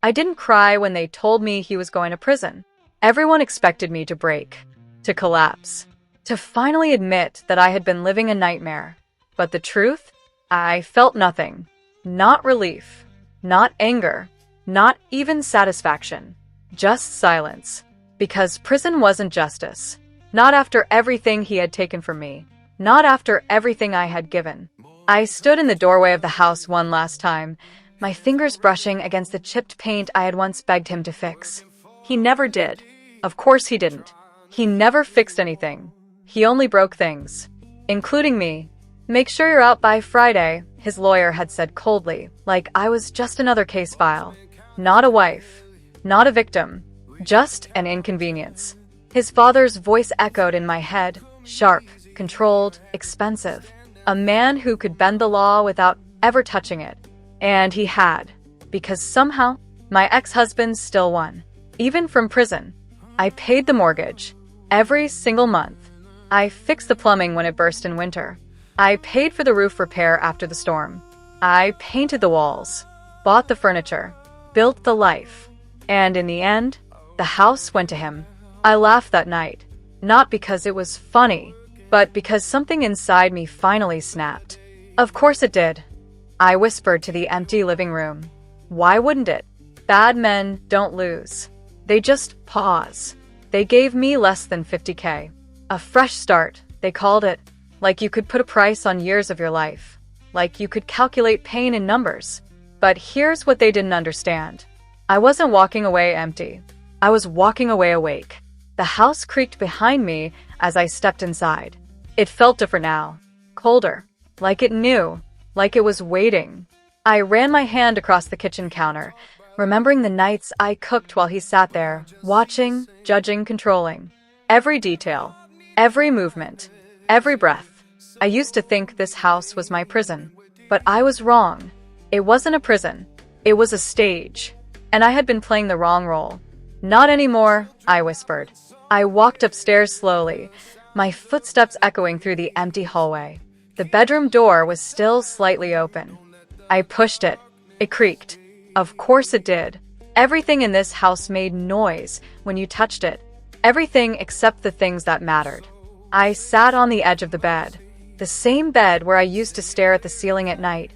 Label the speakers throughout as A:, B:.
A: I didn't cry when they told me he was going to prison. Everyone expected me to break, to collapse, to finally admit that I had been living a nightmare. But the truth? I felt nothing. Not relief, not anger, not even satisfaction. Just silence. Because prison wasn't justice. Not after everything he had taken from me. Not after everything I had given. I stood in the doorway of the house one last time, my fingers brushing against the chipped paint I had once begged him to fix. He never did. Of course he didn't. He never fixed anything. He only broke things. Including me. "Make sure you're out by Friday," his lawyer had said coldly, like I was just another case file. Not a wife. Not a victim. Just an inconvenience. His father's voice echoed in my head, sharp, controlled, expensive. A man who could bend the law without ever touching it. And he had. Because somehow, my ex-husband still won. Even from prison. I paid the mortgage. Every single month. I fixed the plumbing when it burst in winter. I paid for the roof repair after the storm. I painted the walls. Bought the furniture. Built the life. And in the end, the house went to him. I laughed that night. Not because it was funny, but because something inside me finally snapped. Of course it did. I whispered to the empty living room. Why wouldn't it? Bad men don't lose. They just pause. They gave me less than $50K. A fresh start, they called it. Like you could put a price on years of your life. Like you could calculate pain in numbers. But here's what they didn't understand. I wasn't walking away empty. I was walking away awake. The house creaked behind me as I stepped inside. It felt different now. Colder. Like it knew. Like it was waiting. I ran my hand across the kitchen counter, remembering the nights I cooked while he sat there, watching, judging, controlling. Every detail. Every movement. Every breath. I used to think this house was my prison. But I was wrong. It wasn't a prison. It was a stage. And I had been playing the wrong role. Not anymore, I whispered. I walked upstairs slowly, my footsteps echoing through the empty hallway. The bedroom door was still slightly open. I pushed it. It creaked. Of course it did. Everything in this house made noise when you touched it. Everything except the things that mattered. I sat on the edge of the bed. The same bed where I used to stare at the ceiling at night,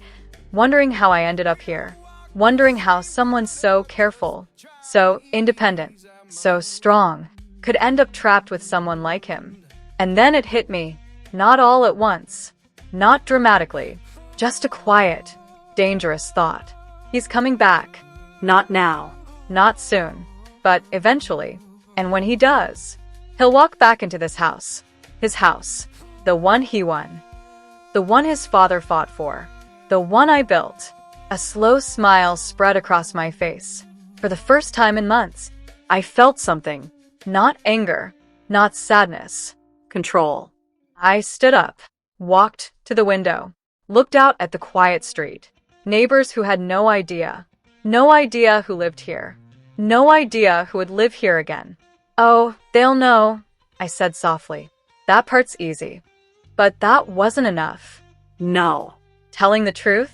A: wondering how I ended up here. Wondering how someone so careful, so independent, so strong, could end up trapped with someone like him. And then it hit me, not all at once, not dramatically, just a quiet, dangerous thought. He's coming back. Not now, not soon, but eventually. And when he does, he'll walk back into this house. His house, the one he won, the one his father fought for, the one I built. A slow smile spread across my face. For the first time in months, I felt something. Not anger, not sadness. Control. I stood up, walked to the window, looked out at the quiet street. Neighbors who had no idea who lived here. No idea who would live here again. "Oh, they'll know," I said softly. "That part's easy." But that wasn't enough. No. Telling the truth?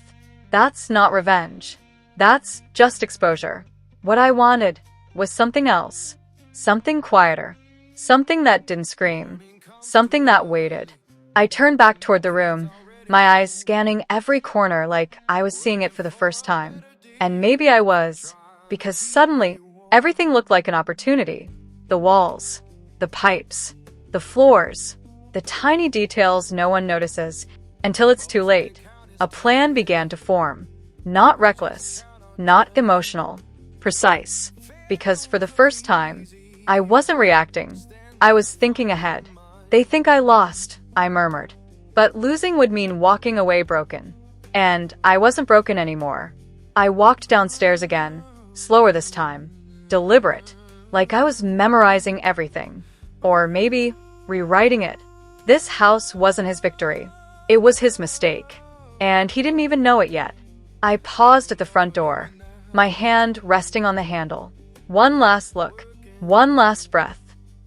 A: That's not revenge. That's just exposure. What I wanted was something else. Something quieter. Something that didn't scream. Something that waited. I turned back toward the room, my eyes scanning every corner like I was seeing it for the first time. And maybe I was, because suddenly everything looked like an opportunity. The walls, the pipes, the floors, the tiny details no one notices until it's too late. A plan began to form. Not reckless, not emotional, precise. Because for the first time, I wasn't reacting. I was thinking ahead. "They think I lost," I murmured. But losing would mean walking away broken. And I wasn't broken anymore. I walked downstairs again, slower this time, deliberate, like I was memorizing everything. Or maybe rewriting it. This house wasn't his victory. It was his mistake. And he didn't even know it yet. I paused at the front door, my hand resting on the handle. One last look, one last breath.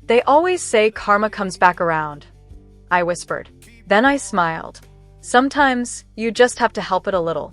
A: "They always say karma comes back around," I whispered. Then I smiled. "Sometimes you just have to help it a little."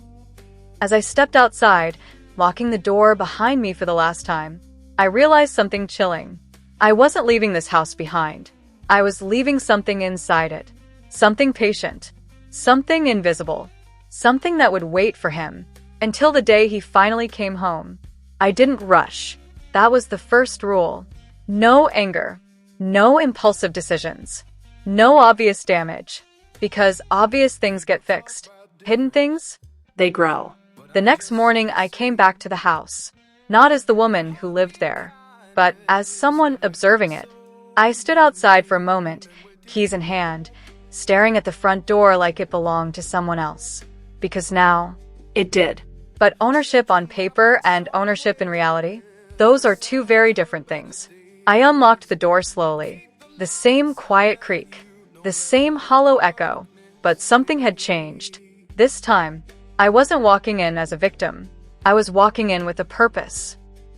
A: As I stepped outside, locking the door behind me for the last time, I realized something chilling. I wasn't leaving this house behind. I was leaving something inside it. Something patient. Something invisible. Something that would wait for him until the day he finally came home. I didn't rush. That was the first rule. No anger. No impulsive decisions. No obvious damage. Because obvious things get fixed. Hidden things? They grow. The next morning, I came back to the house. Not as the woman who lived there, but as someone observing it. I stood outside for a moment, keys in hand, staring at the front door like it belonged to someone else. Because now, it did. But ownership on paper and ownership in reality? Those are two very different things. I unlocked the door slowly. The same quiet creak. The same hollow echo. But something had changed. This time, I wasn't walking in as a victim. I was walking in with a purpose.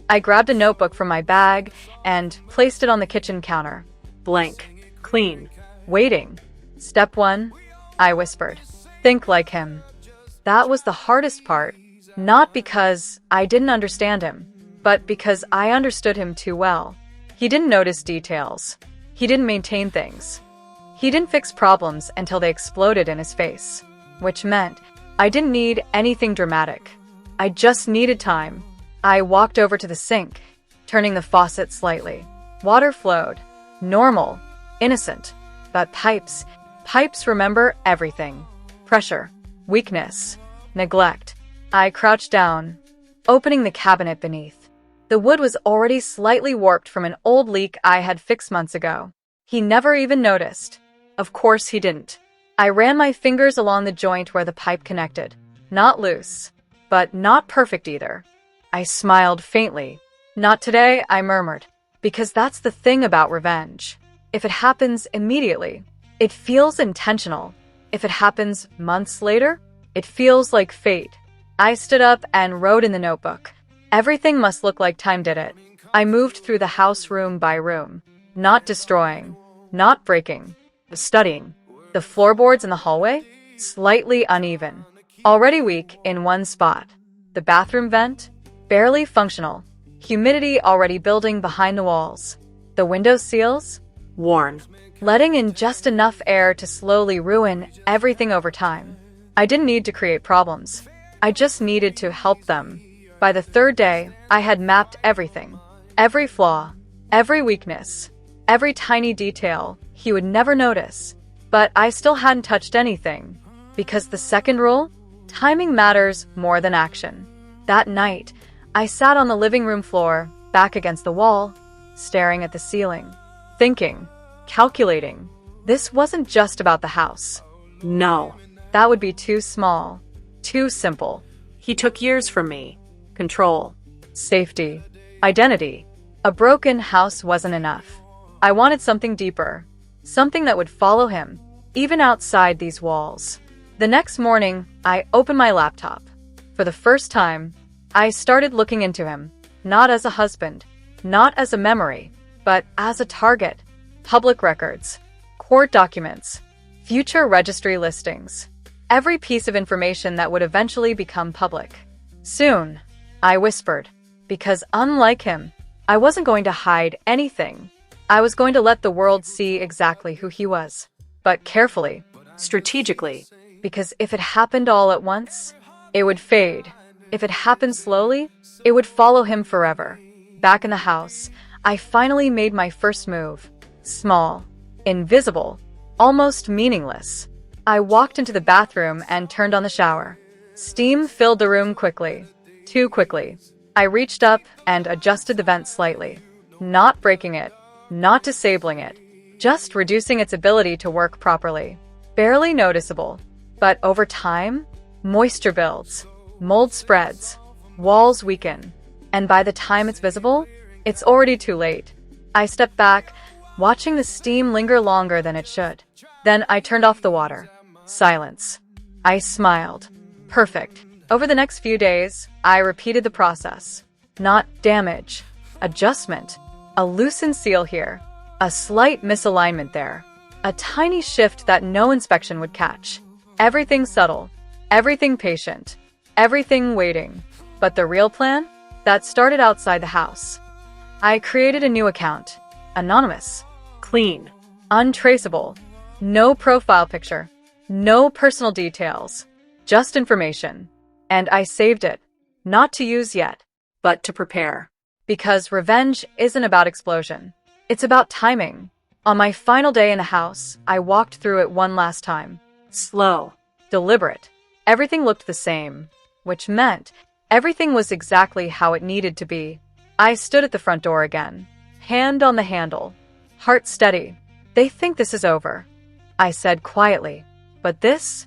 A: I grabbed a notebook from my bag and placed it on the kitchen counter. Blank. Clean. Waiting. Step 1, I whispered. Think like him. That was the hardest part. Not because I didn't understand him, but because I understood him too well. He didn't notice details. He didn't maintain things. He didn't fix problems until they exploded in his face, which meant I didn't need anything dramatic. I just needed time. I walked over to the sink, turning the faucet slightly. Water flowed. Normal. Innocent. But pipes remember everything. Pressure. Weakness. Neglect. I crouched down, opening the cabinet beneath. The wood was already slightly warped from an old leak I had fixed months ago. He never even noticed. Of course he didn't. I ran my fingers along the joint where the pipe connected. Not loose, but not perfect either. I smiled faintly. Not today, I murmured. Because that's the thing about revenge. If it happens immediately, it feels intentional. If it happens months later, it feels like fate. I stood up and wrote in the notebook. Everything must look like time did it. I moved through the house room by room. Not destroying. Not breaking. Studying. The floorboards in the hallway? Slightly uneven. Already weak in one spot. The bathroom vent? Barely functional. Humidity already building behind the walls. The window seals? Worn. Letting in just enough air to slowly ruin everything over time. I didn't need to create problems. I just needed to help them. By the third day, I had mapped everything. Every flaw. Every weakness. Every tiny detail he would never notice. But I still hadn't touched anything. Because the second rule? Timing matters more than action. That night, I sat on the living room floor, back against the wall, staring at the ceiling. Thinking. Calculating. This wasn't just about the house. No. That would be too small. Too simple. He took years from me. Control. Safety. Identity. A broken house wasn't enough. I wanted something deeper. Something that would follow him, even outside these walls. The next morning, I opened my laptop. For the first time, I started looking into him. Not as a husband. Not as a memory. But as a target. Public records. Court documents. Future registry listings. Every piece of information that would eventually become public. Soon, I whispered, because unlike him, I wasn't going to hide anything. I was going to let the world see exactly who he was. But carefully, strategically, because if it happened all at once, it would fade. If it happened slowly, it would follow him forever. Back in the house, I finally made my first move. Small, invisible, almost meaningless. I walked into the bathroom and turned on the shower. Steam filled the room quickly. Too quickly. I reached up and adjusted the vent slightly. Not breaking it. Not disabling it. Just reducing its ability to work properly. Barely noticeable. But over time, moisture builds. Mold spreads. Walls weaken. And by the time it's visible, it's already too late. I stepped back, watching the steam linger longer than it should. Then I turned off the water. Silence. I smiled. Perfect. Over the next few days, I repeated the process. Not damage. Adjustment. A loosened seal here. A slight misalignment there. A tiny shift that no inspection would catch. Everything subtle. Everything patient. Everything waiting. But the real plan? That started outside the house. I created a new account. Anonymous.
B: Clean.
A: Untraceable. No profile picture. No personal details. Just information. And I saved it. Not to use yet.
B: But to prepare.
A: Because revenge isn't about explosion. It's about timing. On my final day in the house, I walked through it one last time.
B: Slow.
A: Deliberate. Everything looked the same, which meant everything was exactly how it needed to be. I stood at the front door again, hand on the handle, heart steady. They think this is over, I said quietly. But this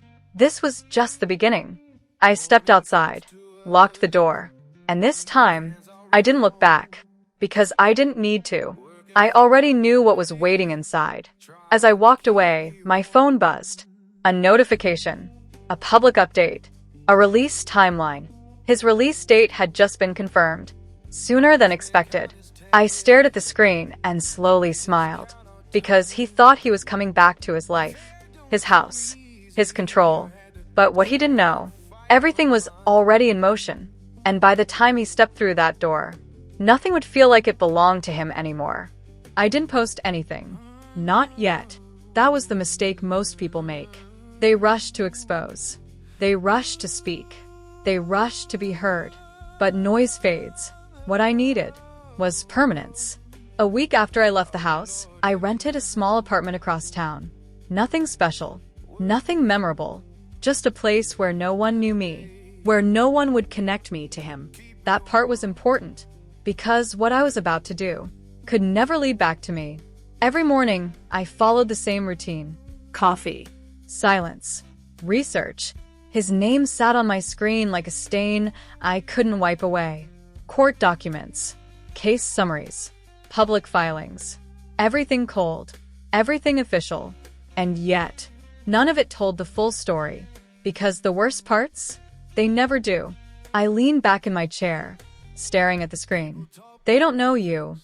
A: was just the beginning. I stepped outside, locked the door, and this time, I didn't look back, because I didn't need to. I already knew what was waiting inside. As I walked away, my phone buzzed. A notification, a public update, a release timeline. His release date had just been confirmed, sooner than expected. I stared at the screen and slowly smiled, because he thought he was coming back to his life, his house, his control. But what he didn't know, everything was already in motion, and by the time he stepped through that door, nothing would feel like it belonged to him anymore. I didn't post anything. Not yet. That was the mistake most people make. They rush to expose. They rush to speak. They rush to be heard. But noise fades. What I needed was permanence. A week after I left the house, I rented a small apartment across town. Nothing special. Nothing memorable. Just a place where no one knew me. Where no one would connect me to him. That part was important, because what I was about to do could never lead back to me. Every morning, I followed the same routine.
B: Coffee.
A: Silence. Research. His name sat on my screen like a stain I couldn't wipe away. Court documents. Case summaries. Public filings. Everything cold. Everything official. And yet, none of it told the full story. Because the worst parts? They never do. I leaned back in my chair, staring at the screen. They don't know you,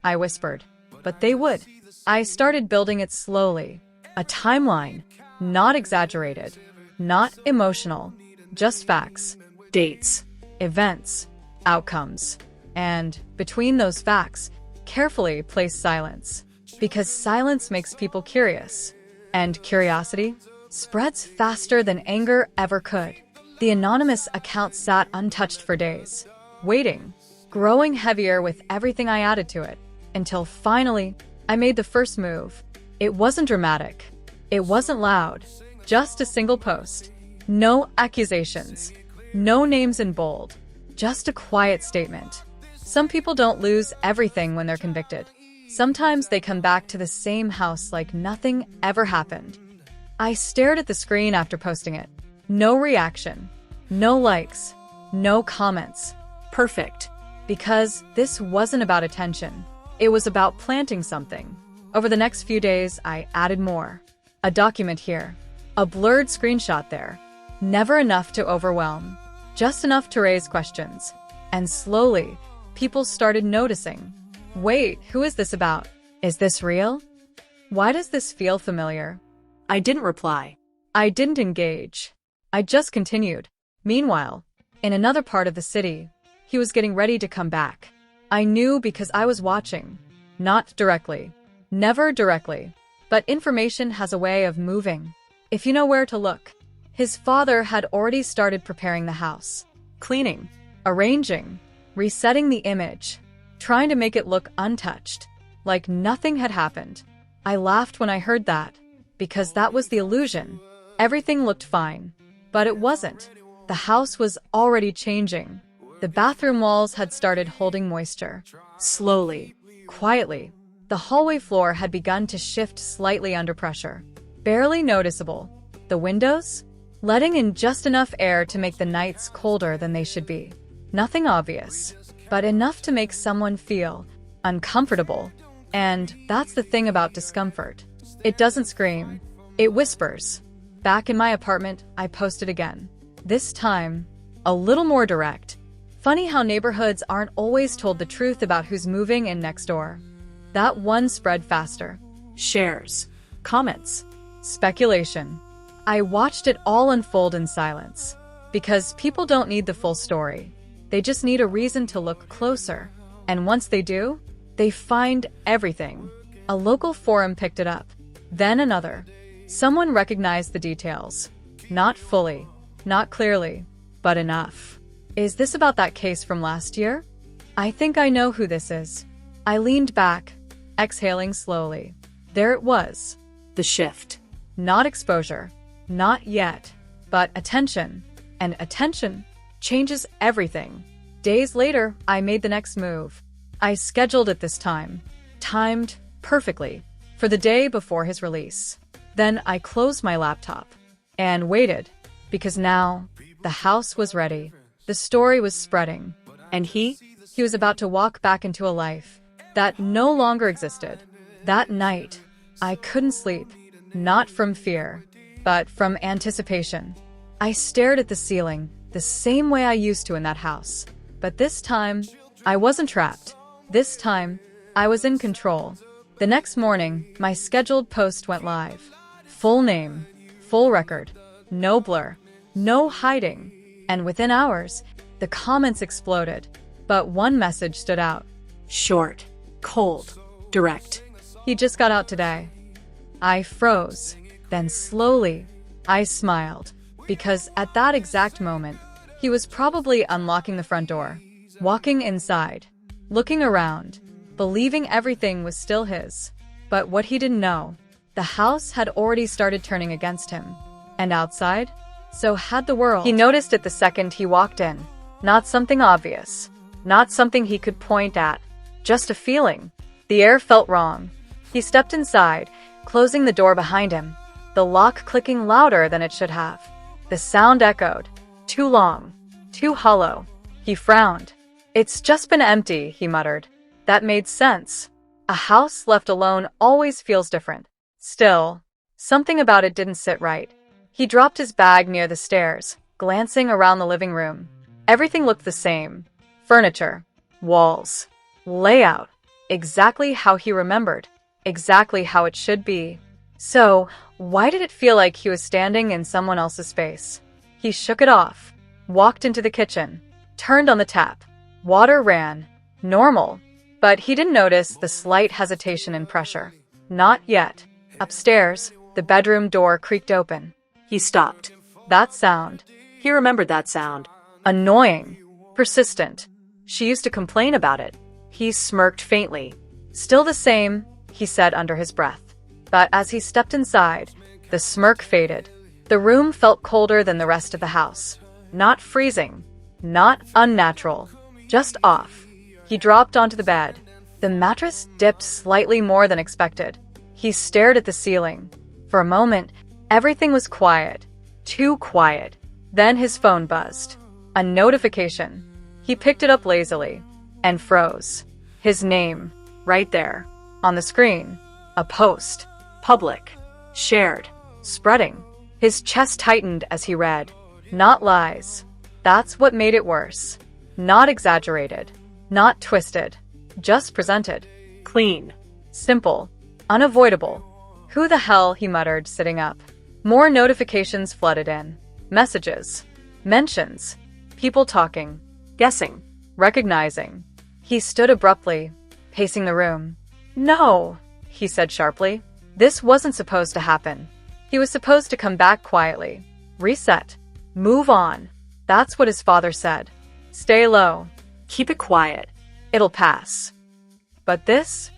A: I whispered. But they would. I started building it slowly. A timeline. Not exaggerated. Not emotional. Just facts.
B: Dates.
A: Events. Outcomes. And, between those facts, carefully place silence. Because silence makes people curious. And curiosity spreads faster than anger ever could. The anonymous account sat untouched for days, waiting, growing heavier with everything I added to it, until finally, I made the first move. It wasn't dramatic. It wasn't loud. Just a single post. No accusations. No names in bold. Just a quiet statement. Some people don't lose everything when they're convicted. Sometimes they come back to the same house like nothing ever happened. I stared at the screen after posting it. No reaction. No likes. No comments.
B: Perfect.
A: Because this wasn't about attention. It was about planting something. Over the next few days, I added more. A document here. A blurred screenshot there. Never enough to overwhelm. Just enough to raise questions. And slowly, people started noticing. Wait, who is this about? Is this real? Why does this feel familiar?
B: I didn't reply.
A: I didn't engage. I just continued. Meanwhile, in another part of the city, he was getting ready to come back. I knew because I was watching. Not directly. Never directly. But information has a way of moving. If you know where to look. His father had already started preparing the house. Cleaning. Arranging. Resetting the image. Trying to make it look untouched. Like nothing had happened. I laughed when I heard that. Because that was the illusion. Everything looked fine. But it wasn't. The house was already changing. The bathroom walls had started holding moisture. Slowly, quietly, the hallway floor had begun to shift slightly under pressure. Barely noticeable. The windows? Letting in just enough air to make the nights colder than they should be. Nothing obvious, but enough to make someone feel uncomfortable. And that's the thing about discomfort. It doesn't scream. It whispers. Back in my apartment, I posted again. This time, a little more direct. Funny how neighborhoods aren't always told the truth about who's moving in next door. That one spread faster.
B: Shares. Comments.
A: Speculation. I watched it all unfold in silence. Because people don't need the full story. They just need a reason to look closer. And once they do, they find everything. A local forum picked it up. Then another. Someone recognized the details. Not fully, not clearly, but enough. Is this about that case from last year? I think I know who this is. I leaned back, exhaling slowly. There it was.
B: The shift.
A: Not exposure. Not yet. But attention. And attention changes everything. Days later, I made the next move. I scheduled it this time. Timed perfectly. For the day before his release. Then I closed my laptop. And waited. Because now, the house was ready. The story was spreading. And he was about to walk back into a life that no longer existed. That night, I couldn't sleep. Not from fear, but from anticipation. I stared at the ceiling, the same way I used to in that house. But this time, I wasn't trapped. This time, I was in control. The next morning, my scheduled post went live. Full name, full record, no blur, no hiding. And within hours, the comments exploded. But one message stood out.
B: Short, cold, direct.
A: He just got out today. I froze. Then slowly, I smiled. Because at that exact moment, he was probably unlocking the front door, walking inside, looking around, believing everything was still his. But what he didn't know, the house had already started turning against him. And outside, so had the world. He noticed it the second he walked in. Not something obvious. Not something he could point at. Just a feeling. The air felt wrong. He stepped inside, closing the door behind him, the lock clicking louder than it should have. The sound echoed. Too long. Too hollow. He frowned. It's just been empty, he muttered. That made sense. A house left alone always feels different. Still, something about it didn't sit right. He dropped his bag near the stairs, glancing around the living room. Everything looked the same. Furniture, walls, layout, exactly how he remembered, exactly how it should be. So, why did it feel like he was standing in someone else's space? He shook it off, walked into the kitchen, turned on the tap. Water ran. Normal. But he didn't notice the slight hesitation and pressure. Not yet. Upstairs, the bedroom door creaked open.
B: He stopped.
A: That sound.
B: He remembered that sound.
A: Annoying. Persistent. She used to complain about it. He smirked faintly. Still the same, he said under his breath. But as he stepped inside, the smirk faded. The room felt colder than the rest of the house. Not freezing. Not unnatural. Just off. He dropped onto the bed. The mattress dipped slightly more than expected. He stared at the ceiling. For a moment, everything was quiet. Too quiet. Then his phone buzzed. A notification. He picked it up lazily and froze. His name, right there, on the screen. A post. Public. Shared. Spreading. His chest tightened as he read. Not lies. That's what made it worse. Not exaggerated. Not twisted. Just presented.
B: Clean.
A: Simple. Unavoidable. Who the hell, he muttered, sitting up. More notifications flooded in. Messages. Mentions. People talking. Guessing. Recognizing. He stood abruptly, pacing the room. No, he said sharply. This wasn't supposed to happen. He was supposed to come back quietly. Reset. Move on. That's what his father said. Stay low.
B: Keep it quiet.
A: It'll pass. But this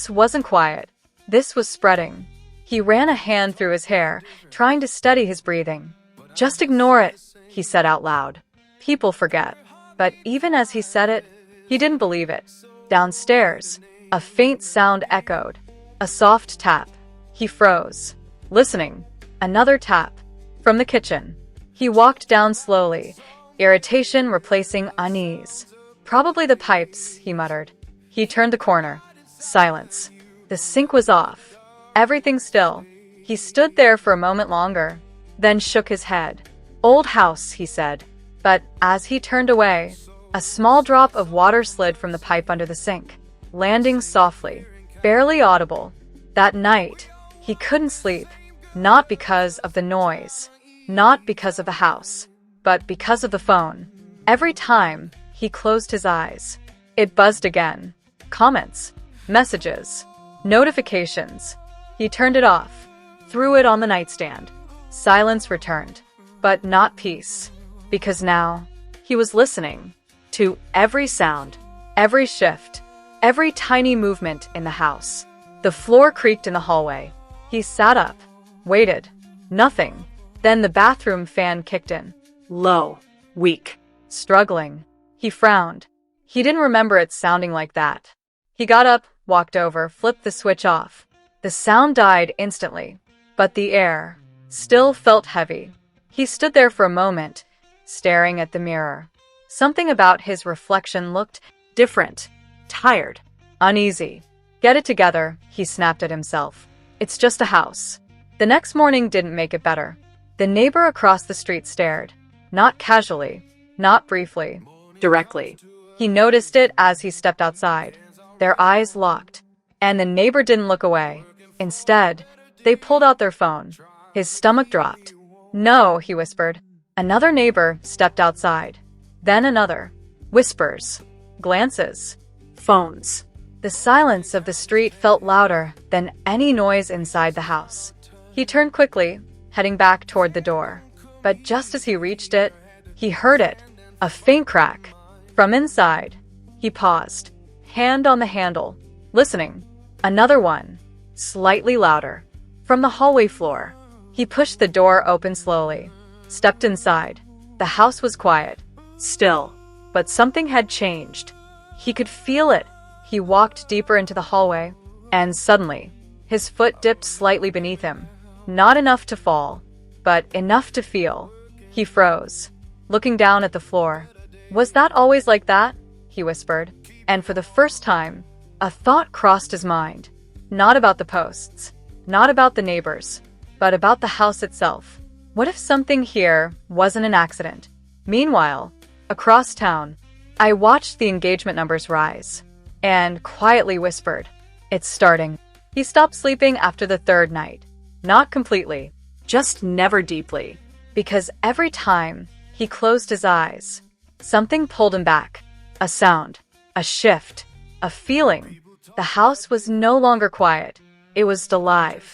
A: wasn't quiet. This was spreading. He ran a hand through his hair, trying to steady his breathing. Just ignore it, he said out loud. People forget. But even as he said it, he didn't believe it. Downstairs, a faint sound echoed. A soft tap. He froze. Listening. Another tap. From the kitchen. He walked down slowly, irritation replacing unease. Probably the pipes, he muttered. He turned the corner. Silence. The sink was off. Everything still. He stood there for a moment longer, then shook his head. Old house, he said. But as he turned away, a small drop of water slid from the pipe under the sink, landing softly, barely audible. That night, he couldn't sleep, not because of the noise, not because of the house, but because of the phone. Every time He closed his eyes. It buzzed again. Comments, messages, notifications. He turned it off, threw it on the nightstand. Silence returned, but not peace, because now he was listening to every sound, every shift, every tiny movement in the house. The floor creaked in the hallway. He sat up, waited. Nothing. Then the bathroom fan kicked in.
B: Low. Weak.
A: Struggling. He frowned. He didn't remember it sounding like that. He got up, walked over, flipped the switch off. The sound died instantly, but the air still felt heavy. He stood there for a moment, staring at the mirror. Something about his reflection looked different, tired, uneasy. Get it together, he snapped at himself. It's just a house. The next morning didn't make it better. The neighbor across the street stared. Not casually, not briefly.
B: Directly.
A: He noticed it as he stepped outside. Their eyes locked, and the neighbor didn't look away. Instead, they pulled out their phone. His stomach dropped. No, he whispered. Another neighbor stepped outside. Then another. Whispers. Glances.
B: Phones.
A: The silence of the street felt louder than any noise inside the house. He turned quickly, heading back toward the door. But just as he reached it, he heard it. A faint crack. From inside. He paused, hand on the handle, listening. Another one. Slightly louder. From the hallway floor. He pushed the door open slowly, stepped inside. The house was quiet. Still. But something had changed. He could feel it. He walked deeper into the hallway, and suddenly, his foot dipped slightly beneath him. Not enough to fall, but enough to feel. He froze, looking down at the floor. Was that always like that? He whispered. And for the first time, a thought crossed his mind. Not about the posts, not about the neighbors, but about the house itself. What if something here wasn't an accident? Meanwhile, across town, I watched the engagement numbers rise, and quietly whispered, "It's starting." He stopped sleeping after the third night. Not completely, just never deeply. Because every time he closed his eyes, something pulled him back. A sound, a shift, a feeling. The house was no longer quiet. It was alive.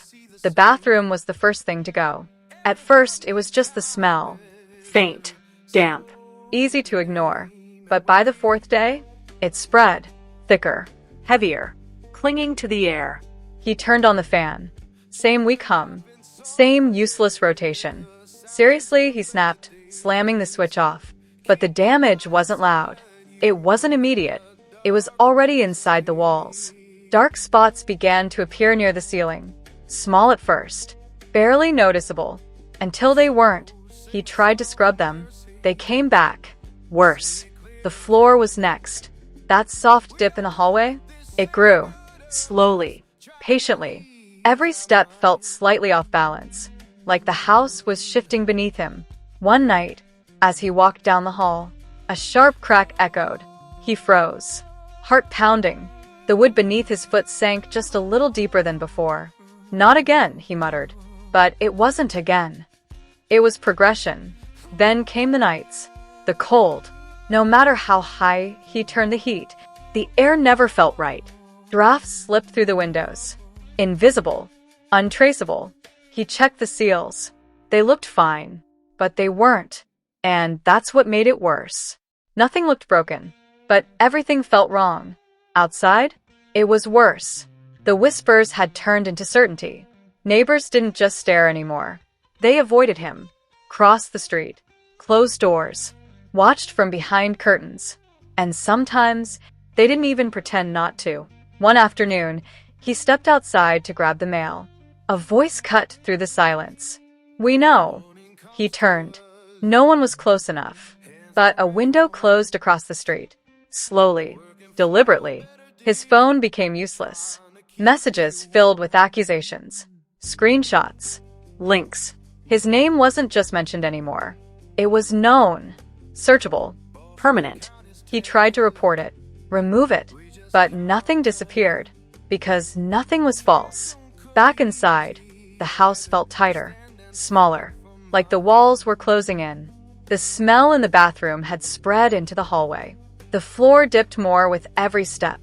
A: The bathroom was the first thing to go. At first, it was just the smell.
B: Faint. Damp.
A: Easy to ignore. But by the fourth day, it spread. Thicker. Heavier.
B: Clinging to the air.
A: He turned on the fan. Same weak hum. Same useless rotation. Seriously, he snapped, slamming the switch off. But the damage wasn't loud. It wasn't immediate. It was already inside the walls. Dark spots began to appear near the ceiling. Small at first. Barely noticeable. Until they weren't. He tried to scrub them. They came back. Worse. The floor was next. That soft dip in the hallway? It grew. Slowly. Patiently. Every step felt slightly off balance. Like the house was shifting beneath him. One night, as he walked down the hall, a sharp crack echoed. He froze. Heart pounding. The wood beneath his foot sank just a little deeper than before. Not again, he muttered. But it wasn't again. It was progression. Then came the nights. The cold. No matter how high he turned the heat, the air never felt right. Drafts slipped through the windows. Invisible. Untraceable. He checked the seals. They looked fine. But they weren't. And that's what made it worse. Nothing looked broken. But everything felt wrong. Outside, it was worse. The whispers had turned into certainty. Neighbors didn't just stare anymore. They avoided him. Crossed the street. Closed doors. Watched from behind curtains. And sometimes, they didn't even pretend not to. One afternoon, he stepped outside to grab the mail. A voice cut through the silence. "We know." He turned. No one was close enough. But a window closed across the street. Slowly. Deliberately. His phone became useless. Messages filled with accusations. Screenshots. Links. His name wasn't just mentioned anymore. It was known. Searchable. Permanent. He tried to report it. Remove it. But nothing disappeared. Because nothing was false. Back inside, the house felt tighter. Smaller. Like the walls were closing in. The smell in the bathroom had spread into the hallway. The floor dipped more with every step.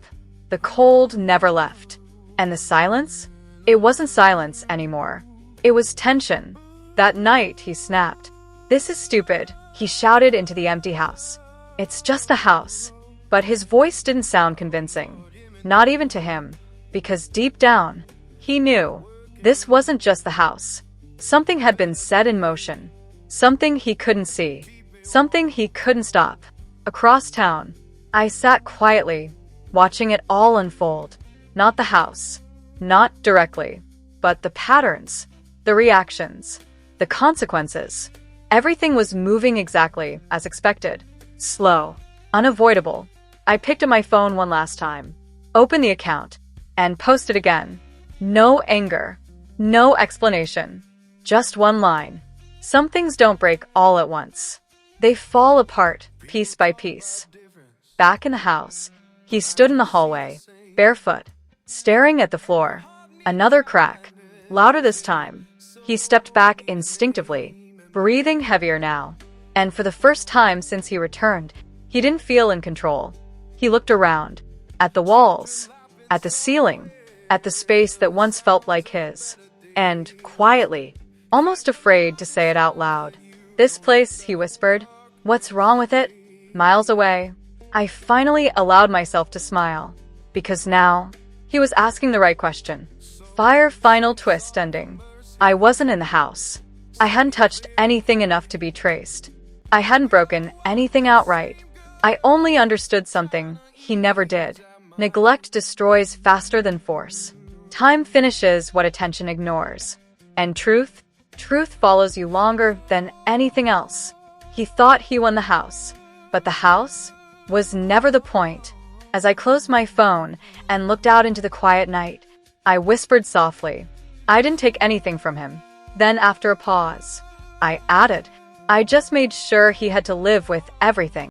A: The cold never left. And the silence? It wasn't silence anymore. It was tension. That night, he snapped. "This is stupid," he shouted into the empty house. "It's just a house." But his voice didn't sound convincing. Not even to him. Because deep down, he knew this wasn't just the house. Something had been set in motion. Something he couldn't see. Something he couldn't stop. Across town, I sat quietly, watching it all unfold. Not the house. Not directly. But the patterns. The reactions. The consequences. Everything was moving exactly as expected. Slow. Unavoidable. I picked up my phone one last time, opened the account, and posted again. No anger. No explanation. Just one line. Some things don't break all at once. They fall apart, piece by piece. Back in the house, he stood in the hallway, barefoot, staring at the floor. Another crack. Louder this time. He stepped back instinctively, breathing heavier now. And for the first time since he returned, he didn't feel in control. He looked around, at the walls, at the ceiling, at the space that once felt like his. And, quietly, almost afraid to say it out loud, "This place," he whispered. "What's wrong with it?" Miles away, I finally allowed myself to smile. Because now, he was asking the right question. Fire final twist ending. I wasn't in the house. I hadn't touched anything enough to be traced. I hadn't broken anything outright. I only understood something he never did. Neglect destroys faster than force. Time finishes what attention ignores. And truth follows you longer than anything else. He thought he won the house, but the house was never the point. As I closed my phone and looked out into the quiet night, I whispered softly, "I didn't take anything from him." Then after a pause, I added, "I just made sure he had to live with everything."